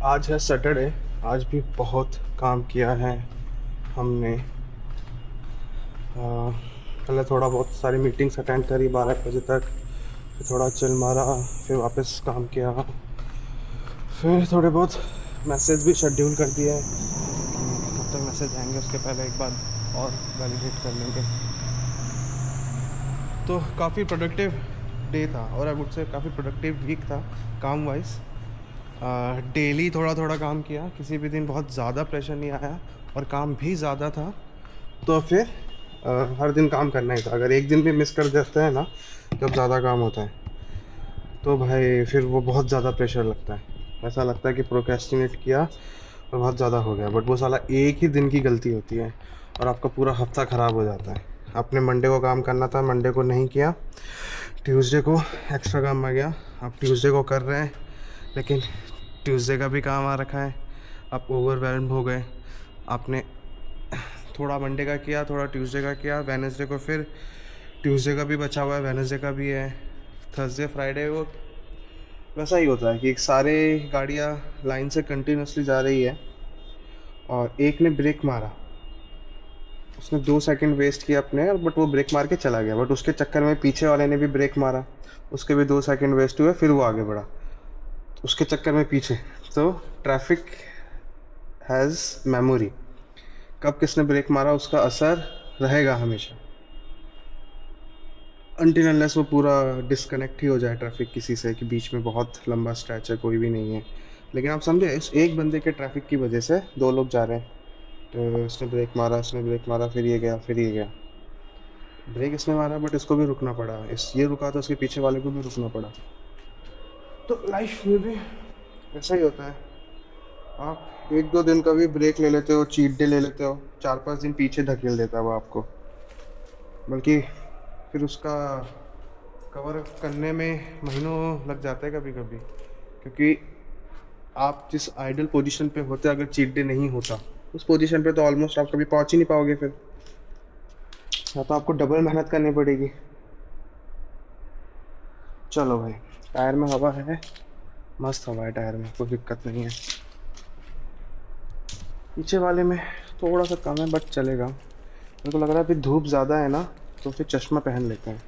आज है सैटरडे। आज भी बहुत काम किया है हमने। पहले थोड़ा बहुत सारी मीटिंग्स अटेंड करी 12 बजे तक, फिर थोड़ा चिल मारा, फिर वापस काम किया, फिर थोड़े बहुत मैसेज भी शेड्यूल कर दिए कि कब तक मैसेज आएंगे उसके पहले एक बार और वैलिडेट कर लेंगे। तो काफ़ी प्रोडक्टिव डे था और आई वुड से काफ़ी प्रोडक्टिव वीक था काम वाइज। डेली थोड़ा थोड़ा काम किया, किसी भी दिन बहुत ज़्यादा प्रेशर नहीं आया और काम भी ज़्यादा था तो फिर हर दिन काम करना ही था। अगर एक दिन भी मिस कर देते हैं ना जब ज़्यादा काम होता है तो भाई फिर वो बहुत ज़्यादा प्रेशर लगता है। ऐसा लगता है कि प्रोक्रेस्टिनेट किया और बहुत ज़्यादा हो गया, बट वो साला एक ही दिन की गलती होती है और आपका पूरा हफ्ता ख़राब हो जाता है। आपने मंडे को काम करना था, मंडे को नहीं किया, ट्यूसडे को एक्स्ट्रा काम आ गया, आप ट्यूसडे को कर रहे हैं लेकिन ट्यूसडे का भी काम आ रखा है, आप ओवरवेल्म्ड हो गए। आपने थोड़ा मंडे का किया, थोड़ा ट्यूसडे का किया, वेडनेसडे को फिर ट्यूसडे का भी बचा हुआ है, वेडनेसडे का भी है, थर्सडे फ्राइडे को वैसा ही होता है कि सारे गाड़ियाँ लाइन से कंटिन्यूसली जा रही है और एक ने ब्रेक मारा, उसने 2 सेकंड वेस्ट किया अपने, बट वो ब्रेक मार के चला गया, बट उसके चक्कर में पीछे वाले ने भी ब्रेक मारा, उसके भी 2 सेकंड वेस्ट हुए, फिर वो आगे बढ़ा, उसके चक्कर में पीछे। तो ट्रैफिक हैज़ मेमोरी, कब किसने ब्रेक मारा उसका असर रहेगा हमेशा, अनटिल अनलेस वो पूरा डिस्कनेक्ट ही हो जाए ट्रैफिक किसी से कि बीच में बहुत लंबा स्ट्रैच है, कोई भी नहीं है। लेकिन आप समझे, इस एक बंदे के ट्रैफिक की वजह से 2 लोग जा रहे हैं, तो इसने ब्रेक मारा, उसने ब्रेक मारा, फिर ये गया, फिर ये गया। ब्रेक इसने मारा बट इसको भी रुकना पड़ा, इस ये रुका तो उसके पीछे वाले को भी रुकना पड़ा। तो लाइफ में भी ऐसा ही होता है, आप 1-2 दिन का भी ब्रेक ले लेते हो, चीट डे ले लेते हो, 4-5 दिन पीछे धकेल देता है वो आपको, बल्कि फिर उसका कवर करने में महीनों लग जाता है कभी कभी, क्योंकि आप जिस आइडल पोजीशन पे होते अगर चीट डे नहीं होता उस पोजीशन पे तो ऑलमोस्ट आप कभी पहुंच ही नहीं पाओगे। फिर या तो आपको डबल मेहनत करनी पड़ेगी। चलो भाई, टायर में हवा है, मस्त हवा है टायर में, कोई दिक्कत नहीं है। पीछे वाले में थोड़ा सा कम है बट चलेगा। मेरे को लग रहा है अभी धूप ज़्यादा है ना, तो फिर चश्मा पहन लेते हैं।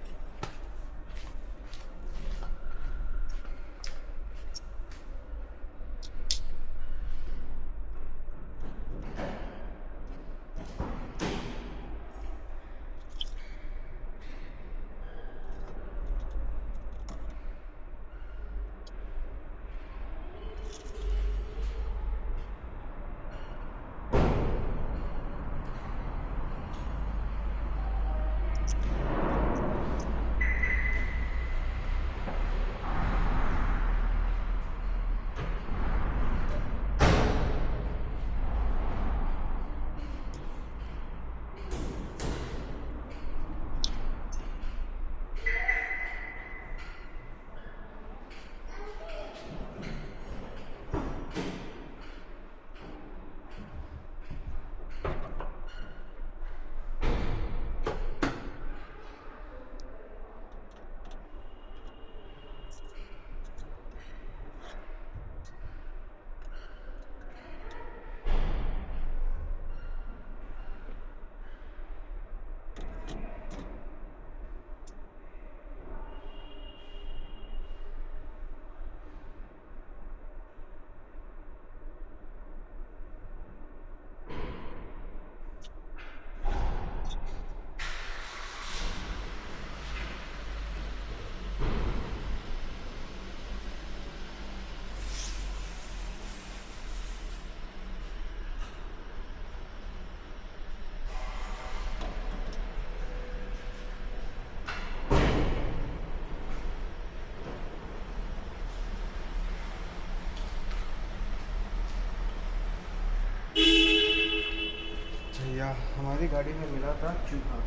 भैया हमारी गाड़ी में मिला था चूहा,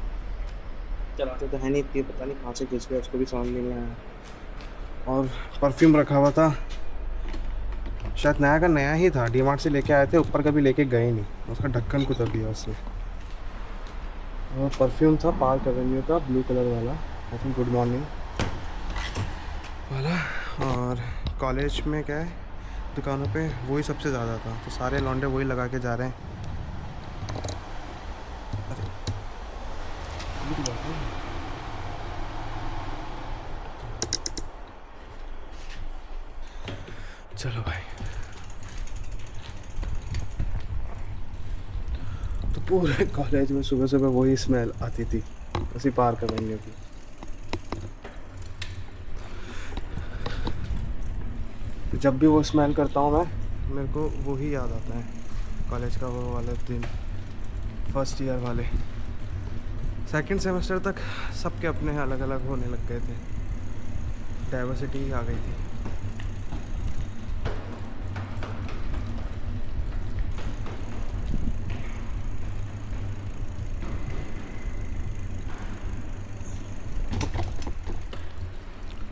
चलाते तो है नहीं इतनी, पता नहीं कहाँ से घुस गया, उसको भी समझ नहीं आया। और परफ्यूम रखा हुआ था, शायद नया का नया ही था, डीमार्ट से लेके आए थे, ऊपर कभी लेके गए नहीं, उसका ढक्कन कुतर दिया उसने। और परफ्यूम था पार्क एवेन्यू का, ब्लू कलर वाला, आई थिंक गुड मॉर्निंग वाला। और कॉलेज में क्या है, दुकानों पे वही सबसे ज़्यादा था, तो सारे लौंडे वही लगा के जा रहे हैं। चलो भाई, तो पूरे कॉलेज में सुबह सुबह वही स्मेल आती थी उसी पार्क एवेन्यू की। तो जब भी वो स्मेल करता हूँ मैं, मेरे को वही याद आता है, कॉलेज का वो वाले दिन, फर्स्ट ईयर वाले। सेकंड सेमेस्टर तक सबके अपने अलग अलग होने लग गए थे, डाइवर्सिटी ही आ गई थी।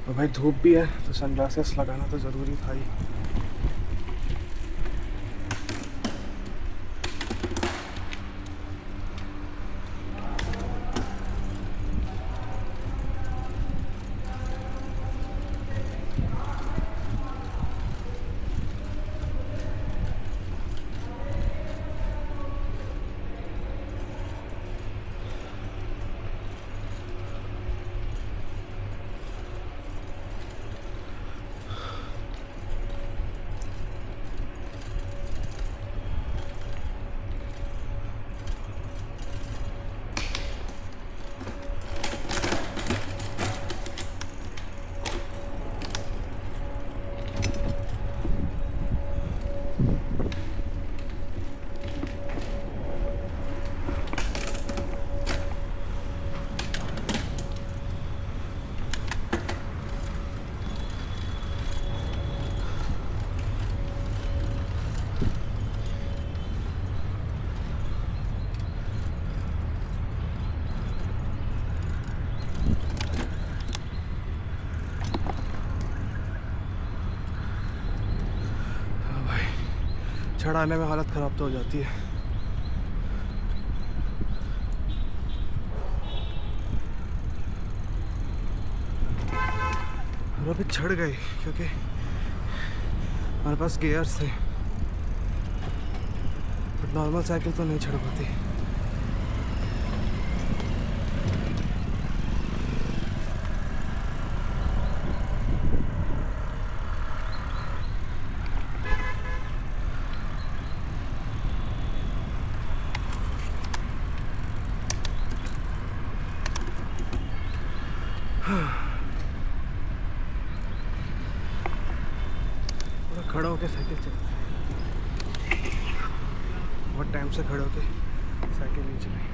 और भाई धूप भी है तो सनग्लासेस लगाना तो ज़रूरी था ही। चढ़ाने में हालत ख़राब तो हो जाती है। और अभी चढ़ गए क्योंकि हमारे पास गियर्स थे, बट नॉर्मल साइकिल तो नहीं चढ़ पाती। खड़ा होके साइकिल चलाते हैं, बहुत टाइम से खड़े होके साइकिल नहीं चलाई।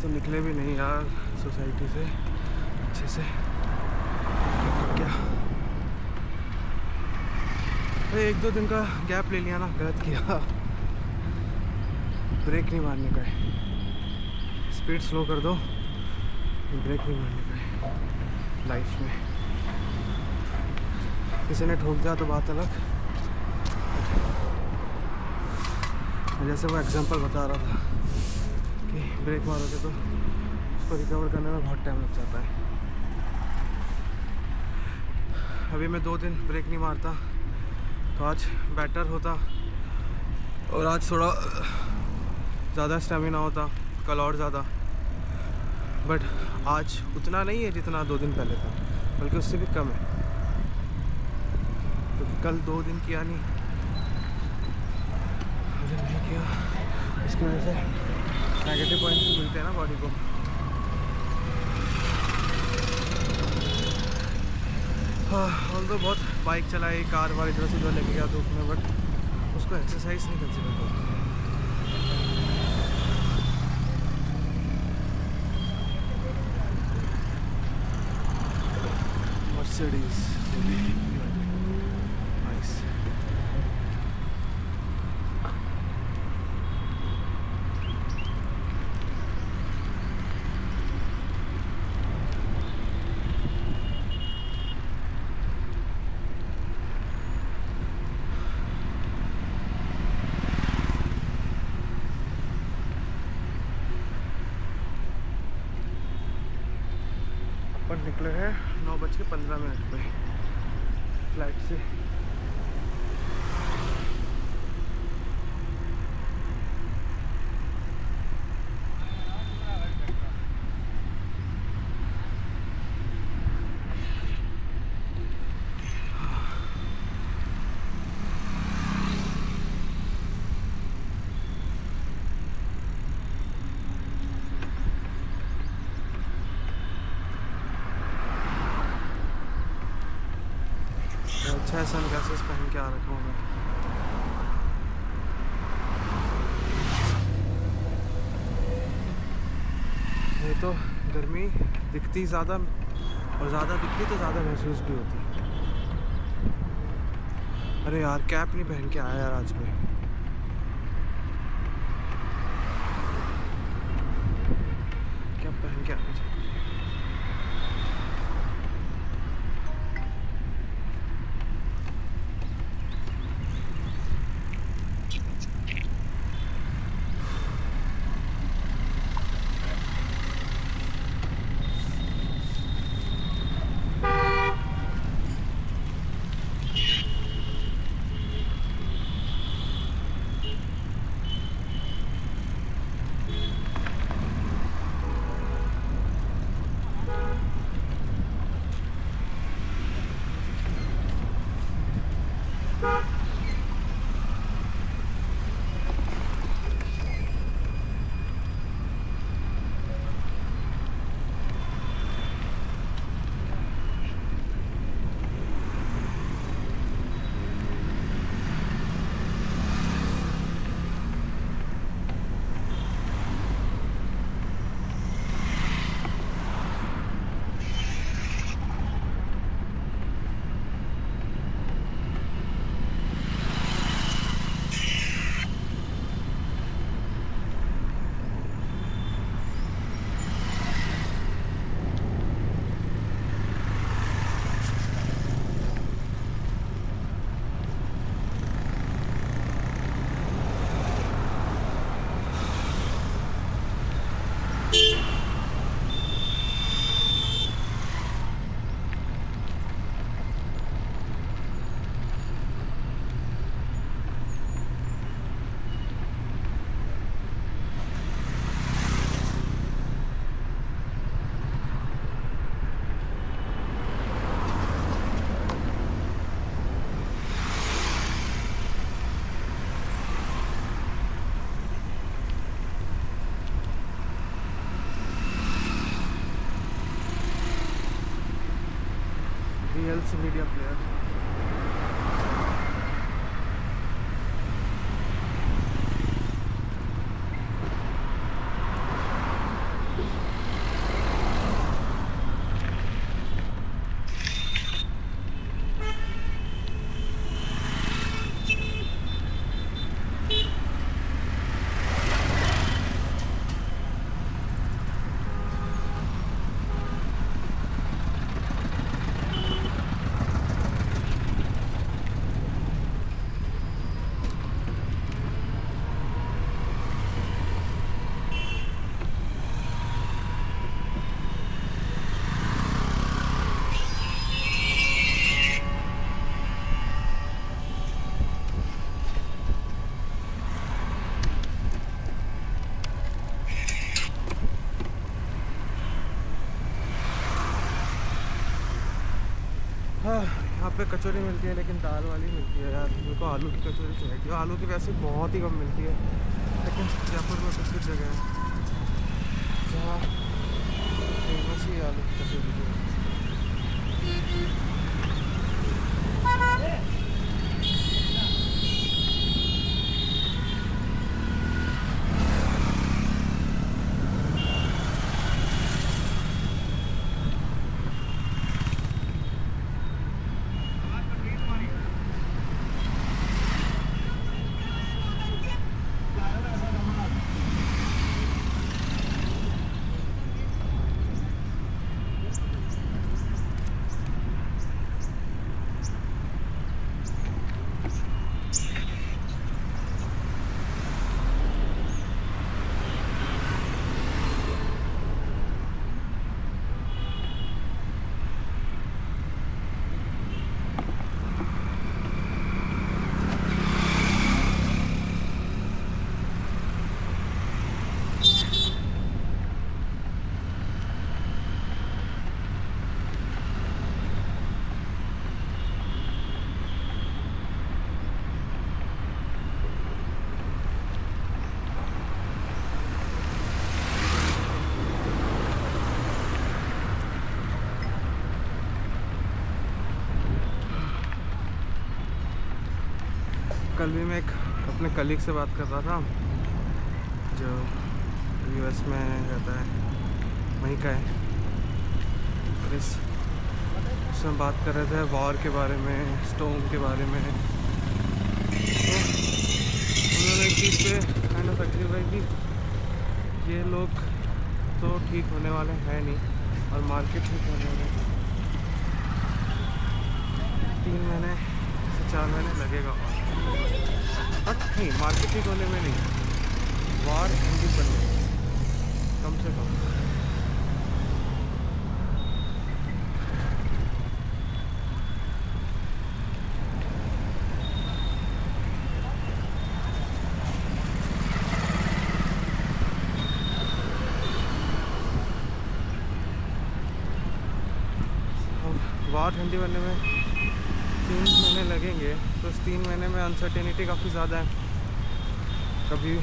तो निकले भी नहीं यार सोसाइटी से अच्छे से, क्या भाई 1-2 दिन का गैप ले लिया ना, गलत किया। ब्रेक नहीं मारने का है, स्पीड स्लो कर दो, ब्रेक नहीं मारने का है लाइफ में। किसी ने ठोक दिया तो बात अलग, जैसे वो एग्जांपल बता रहा था कि ब्रेक मारोगे तो उसको रिकवर करने में बहुत टाइम लग जाता है। अभी मैं 2 दिन ब्रेक नहीं मारता तो आज बेटर होता, और आज थोड़ा ज़्यादा स्टेमिना होता, कल और ज़्यादा। बट आज उतना नहीं है जितना 2 दिन पहले था, बल्कि उससे भी कम है। तो कल 2 दिन किया नहीं, नहीं किया, इसकी वजह से नेगेटिव पॉइंट्स भी मिलते हैं ना बॉडी को। हाँ, ऑल्दो बहुत बाइक चलाई, कार वार इधर से उधर लेके गया धूप में, बट उसको एक्सरसाइज नहीं कंसिडर करता। Mercedes nice. लोग निकले हैं 9:15 पे फ्लाइट से। अच्छा है सन ग्लासेस पहन के आ रखा हूँ मैं। नहीं तो गर्मी दिखती ज़्यादा, और ज़्यादा दिखती तो ज़्यादा महसूस भी होती। अरे यार कैप नहीं पहन के आया यार आज मैं। कैप पहन के आना चाहिए। VLC media player. हाँ, यहाँ पे कचौरी मिलती है लेकिन दाल वाली मिलती है यार। मेरे को आलू की कचौरी चाहिए। आलू की वैसे बहुत ही कम मिलती है, लेकिन जयपुर में कुछ कुछ जगह है जहाँ फेमस ही आलू की कचौरी है। कल भी मैं एक अपने कलीग से बात कर रहा था जो यूएस में रहता है, वहीं का है क्रिस। उससे हम बात कर रहे थे वॉर के बारे में, स्टॉर्म के बारे में। तो उन्होंने एक चीज़ पे काइंड ऑफ एग्री हुआ कि ये लोग तो ठीक होने वाले हैं नहीं और मार्केट ठीक होने में 3 महीने से 4 महीने लगेगा। और नहीं, मार्केट ठीक होने में नहीं, वॉर एंड बनने में कम से कम। वॉर ठंडी बनने में 3 महीने लगेंगे, तो इस 3 महीने में अनसर्टेनिटी काफ़ी ज़्यादा है। कभी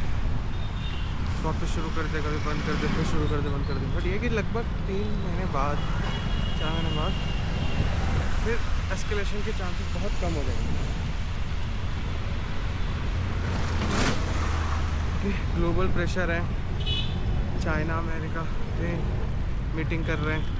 वापस शुरू कर दे, कभी बंद कर दे, फिर शुरू कर दे, बंद कर दे। बट ये कि लगभग 3 महीने बाद, 4 महीने बाद फिर एस्केलेशन के चांसेस बहुत कम हो जाएंगे। ग्लोबल प्रेशर है, चाइना अमेरिका पे मीटिंग कर रहे हैं।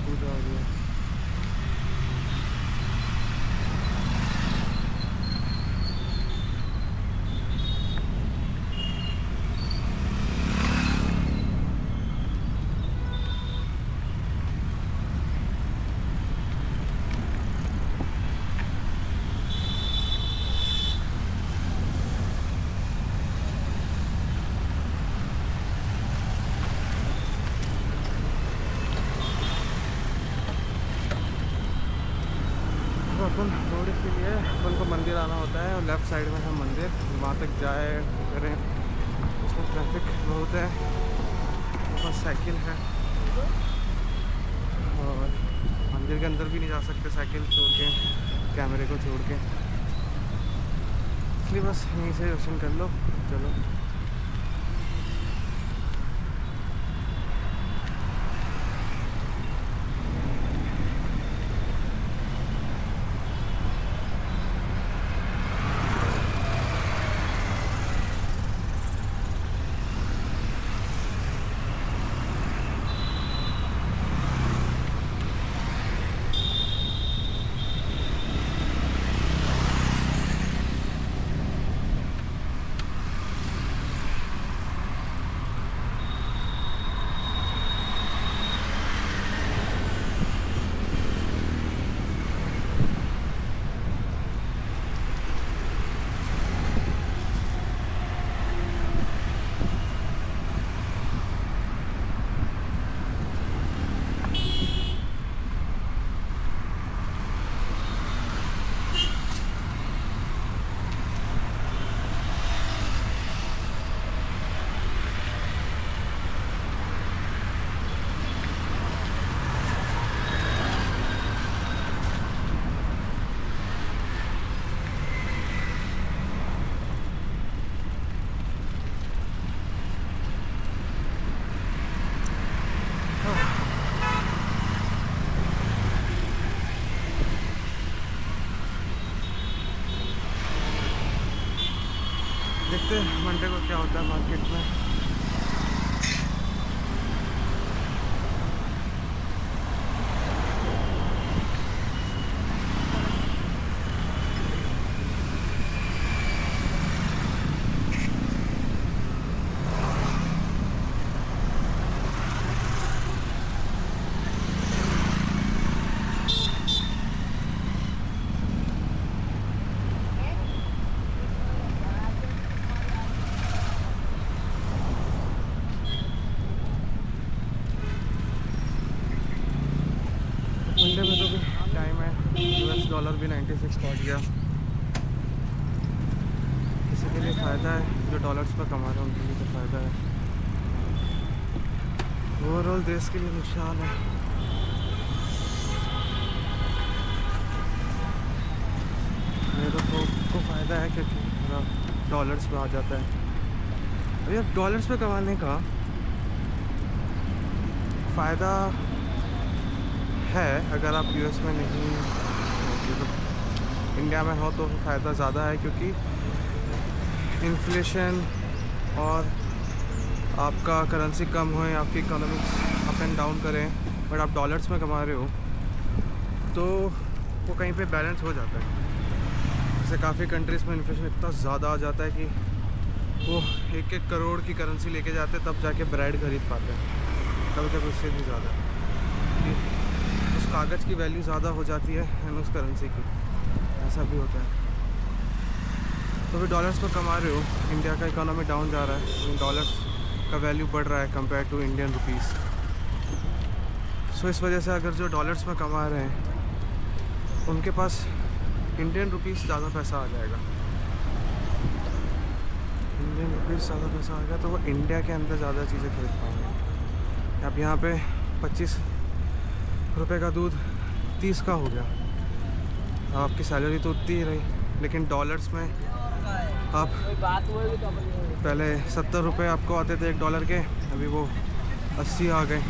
पूजा हो रही है। अपन रोड के लिए अपन को मंदिर आना होता है और लेफ़्ट साइड में है मंदिर, वहाँ तक जाए करें। उसमें ट्रैफिक बहुत है, मेरे पास साइकिल है और मंदिर के अंदर भी नहीं जा सकते साइकिल छोड़ के, कैमरे को छोड़ के, इसलिए बस यहीं से दर्शन कर लो। चलो देखते हैं मंडे को क्या होता है मार्केट में। मंडे में तो भी टाइम है। US डॉलर भी 96 पहुँच गया। किसी के लिए फ़ायदा है, जो डॉलर्स पर कमा रहे हैं उनके लिए तो फ़ायदा है। ओवरऑल देश के लिए नुकसान है। मेरे को फ़ायदा है क्योंकि मेरा डॉलर्स पे आ जाता है। अभी अब डॉलर्स पे कमाने का फ़ायदा है अगर आप US में नहीं हो, इंडिया में हो तो फ़ायदा ज़्यादा है क्योंकि इन्फ्लेशन और आपका करेंसी कम हो, आपकी इकोनॉमिक्स अप एंड डाउन करें, बट आप डॉलर्स में कमा रहे हो तो वो कहीं पे बैलेंस हो जाता है। जैसे काफ़ी कंट्रीज़ में इन्फ्लेशन इतना ज़्यादा आ जाता है कि वो 1-1 करोड़ की करेंसी लेके जाते हैं तब जाके ब्रेड खरीद पाते हैं, कभी कभी उससे भी ज़्यादा। उस कागज़ की वैल्यू ज़्यादा हो जाती है एंड उस करेंसी की, ऐसा भी होता है। तो भी डॉलर्स पर कमा रहे हो, इंडिया का इकोनॉमी डाउन जा रहा है, डॉलर्स का वैल्यू बढ़ रहा है कंपेयर टू इंडियन रुपीस। सो इस वजह से अगर जो डॉलर्स में कमा रहे हैं उनके पास इंडियन रुपीस ज़्यादा पैसा आ जाएगा, इंडियन रुपीस ज़्यादा पैसा आ गया तो वो इंडिया के अंदर ज़्यादा चीज़ें खरीद पाएंगे। अब यहाँ पे 25 रुपए का दूध 30 का हो गया, आपकी सैलरी तो उतनी ही रही, लेकिन डॉलर्स में आप पहले 70 रुपये आपको आते थे $1 के, अभी वो 80 आ गए।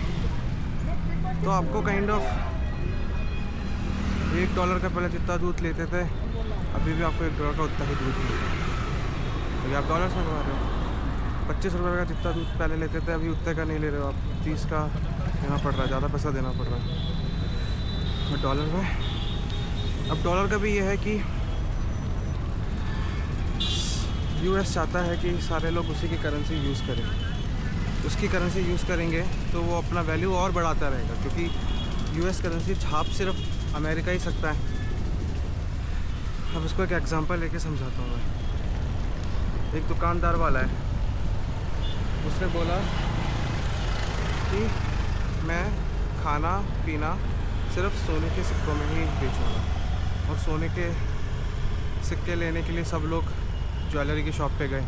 तो आपको काइंड ऑफ $1 का पहले जितना दूध लेते थे अभी भी आपको $1 का उतना ही दूध मिलता है, क्योंकि आप डॉलर्स में कमा रहे हो। 25 रुपये का जितना दूध पहले लेते थे अभी उतने का नहीं ले रहे हो आप, 30 का देना पड़ रहा है, ज़्यादा पैसा देना पड़ रहा है डॉलर में। अब डॉलर का भी ये है कि US चाहता है कि सारे लोग उसी की करेंसी यूज़ करें, उसकी करेंसी यूज़ करेंगे तो वो अपना वैल्यू और बढ़ाता रहेगा, क्योंकि US करेंसी छाप सिर्फ अमेरिका ही सकता है। अब इसको एक एग्जांपल लेके समझाता हूँ मैं। एक दुकानदार वाला है, उसने बोला कि मैं खाना पीना सिर्फ सोने के सिक्कों में ही बेचूँगा, और सोने के सिक्के लेने के लिए सब लोग ज्वेलरी की शॉप पे गए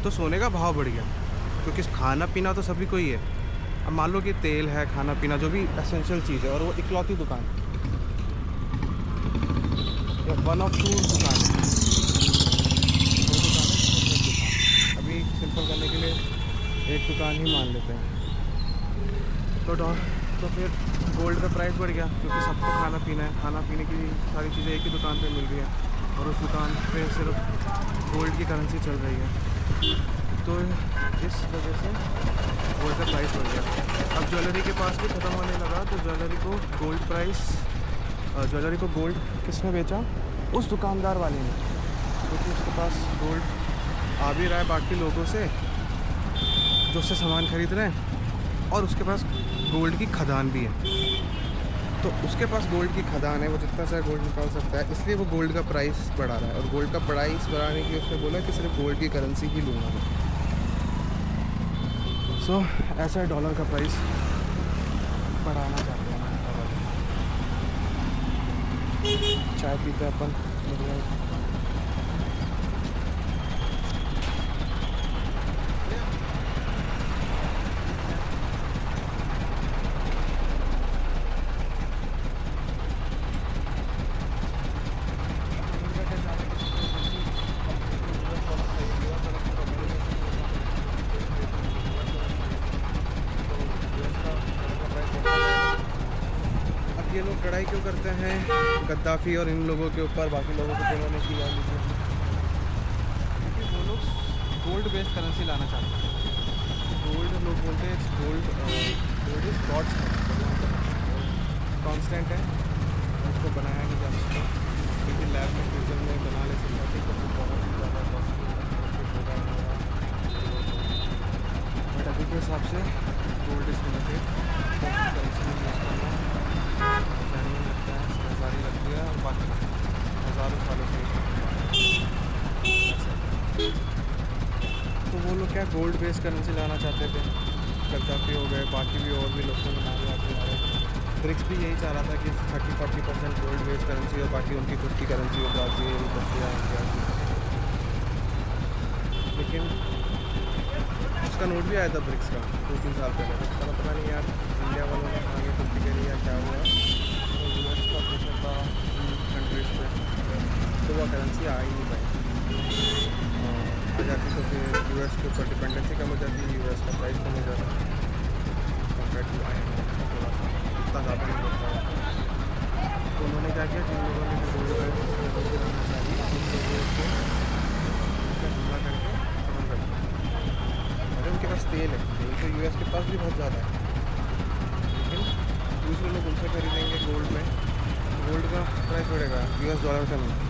तो सोने का भाव बढ़ गया, क्योंकि खाना पीना तो सभी को ही है। अब मान लो कि तेल है, खाना पीना जो भी एसेंशियल चीज़ है, और वो इकलौती दुकान या 1 of 2 दुकान है, अभी सिंपल करने के लिए एक दुकान ही मान लेते हैं। तो फिर गोल्ड का प्राइस बढ़ गया, क्योंकि सबको खाना पीना है, खाना पीने की सारी चीज़ें एक ही दुकान पे मिल रही है और उस दुकान पे सिर्फ गोल्ड की करेंसी चल रही है, तो इस वजह से गोल्ड का प्राइस बढ़ गया। अब ज्वेलरी के पास भी ख़त्म होने लगा तो ज्वेलरी को गोल्ड किसने बेचा? उस दुकानदार वाले ने, क्योंकि उसके पास गोल्ड आ भी रहा है बाकी लोगों से जो उससे सामान खरीद रहे हैं, और उसके पास गोल्ड की खदान भी है। तो उसके पास गोल्ड की खदान है, वो जितना सा गोल्ड निकाल सकता है, इसलिए वो गोल्ड का प्राइस बढ़ा रहा है। और गोल्ड का प्राइस बढ़ाने के लिए उसने बोला कि सिर्फ गोल्ड की करेंसी ही लूँगा मैं। सो ऐसा डॉलर का प्राइस बढ़ाना चाहते हैं। चाय पीते अपन बढ़िया। ये लोग लड़ाई क्यों करते हैं गद्दाफी और इन लोगों के ऊपर, बाकी लोगों को तो उन्होंने किया, क्योंकि वो लोग गोल्ड बेस्ड करेंसी लाना चाहते हैं। गोल्ड लोग बोलते हैं gold, gold is god's constant है, उसको बनाया नहीं जा सकता, लेकिन लैब में फ्यूचर में बना ले सकता है तो वो बहुत ही ज़्यादा कॉस्टली होगा बट अभी के हिसाब से गोल्ड इज लिमिटेड करेंसी में यूज़ करना जेन्युइन लगता है, समझदारी लगती है, और बाकी हज़ारों सालों से तो वो लोग क्या गोल्ड बेस्ड करेंसी लाना चाहते थे। गद्दाफी हो गए, बाकी भी और भी लोगों के नाम याद नहीं आ रहे। ब्रिक्स भी यही चाह रहा था कि 30-40% गोल्ड बेस्ड करेंसी और बाकी उनकी खुद की करेंसी हो, ब्राज़ील, रशिया, इंडिया की। लेकिन उसका नोट भी आया था ब्रिक्स का 2-3 साल पहले, तो उसका पता नहीं यार इंडिया वालों ने आगे गलती करी या क्या हुआ, तो यूएस का प्रेशर था इन कंट्रीज़ पे, तो वह करेंसी आ ही नहीं पाई। आ जाती तो फिर यूएस के ऊपर डिपेंडेंसी कम हो जाती, यूएस का प्राइस कम हो जाता कंपेयर टू IMF का, थोड़ा सा इतना ज़्यादा नहीं होता है। तो उन्होंने क्या किया, जिन लोगों ने गोल्ड का बनाना चाहिए उन लोगों को उनका हमला करके ख़त्म कर दिया। अगर उनके पास तेल तो यूएस के पास भी बहुत ज़्यादा है, लेकिन दूसरे लोग उनसे खरीदेंगे गोल्ड में, गोल्ड का प्राइस बढ़ेगा यूएस डॉलर का नहीं।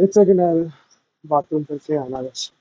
एक सेकंड यार, बाथरूम करके आना बस।